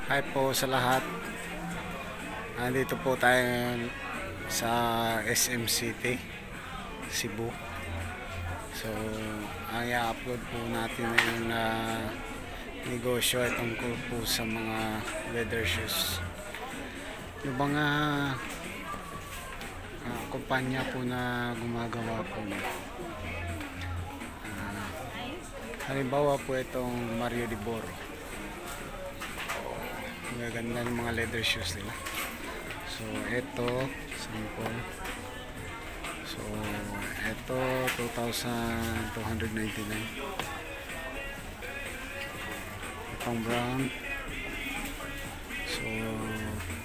Hi po sa lahat. Nandito po tayo sa SM City, Cebu. So, ang i-upload po natin ngayon na negosyo ay tungkol po sa mga leather shoes. Yung mga kumpanya po na gumagawa po nito. Halimbawa po itong Mario de Boro. Maganda ng mga leather shoes nila. So ito sample. So ito 2,299. Itong brown, so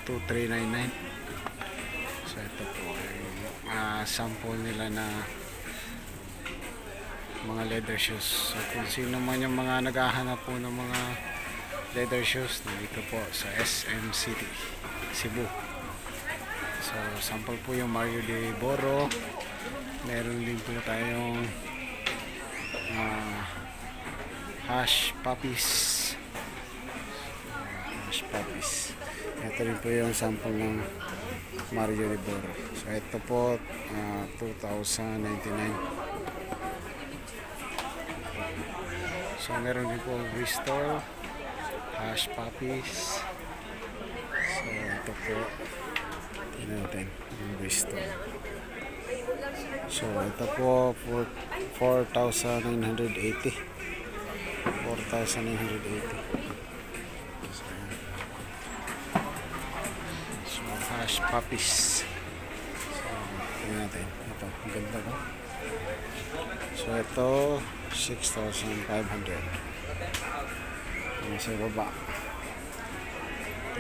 2,399. So ito po ay sample nila na mga leather shoes. So kung sino man yung mga naghahanap po ng mga leather shoes, dito po sa SM City, Cebu. So sample po yung Mario de Boro. Meron din po tayong Hush Puppies. Hush Puppies. Ito rin po yung sample ng Mario de Boro. So ito po 2,099. So meron din po Bristol Hush Puppies. So ito po tingnan natin yung Bristol. So ito po 4,980. 4,980. So Hush Puppies. So tingnan natin ito, ang ganda ba? So ito 6,500. Sa baba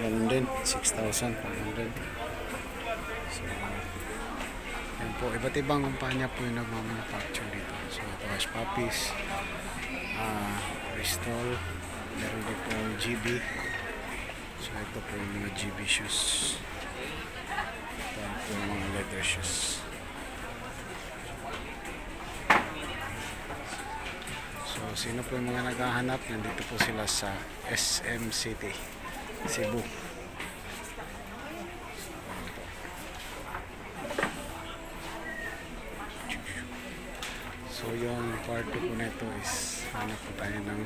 yan din 6,500. So yan po, iba't ibang kumpanya po yung nagmamanufacture dito. So ito Hush Puppies, Bristol, meron din po GB. So ito po yung mga GB shoes. Ito po yung mga leather shoes. So sino po yung mga naghahanap, nandito po sila sa SM City, Cebu. So yung part 2 po nito is hanap po tayo ng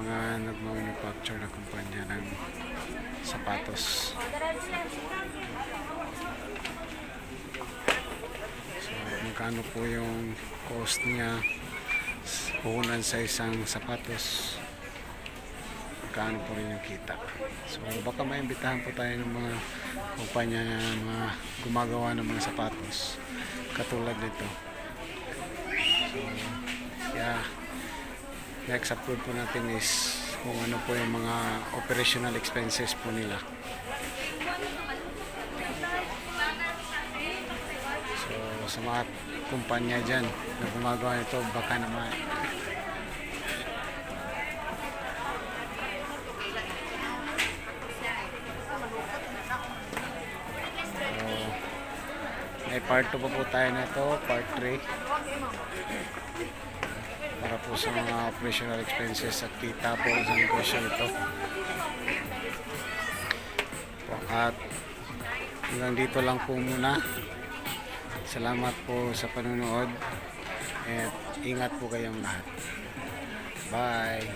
mga nagmamanufacture na kumpanya ng sapatos. So magkano po yung cost niya puhunan sa isang sapatos, magkano po rin yung kita. So baka maimbitahan po tayo ng mga kumpanya na mga gumagawa ng mga sapatos katulad nito. So yeah, next upload po natin is kung ano po yung mga operational expenses po nila. So sa mga kumpanya dyan na gumagawa nito, baka naman may part 2 pa po tayo na ito, part 3, para po sa mga operational expenses at kita po sa negosyo ito. At hanggang dito lang po muna. Salamat po sa panonood at ingat po kayong lahat. Bye!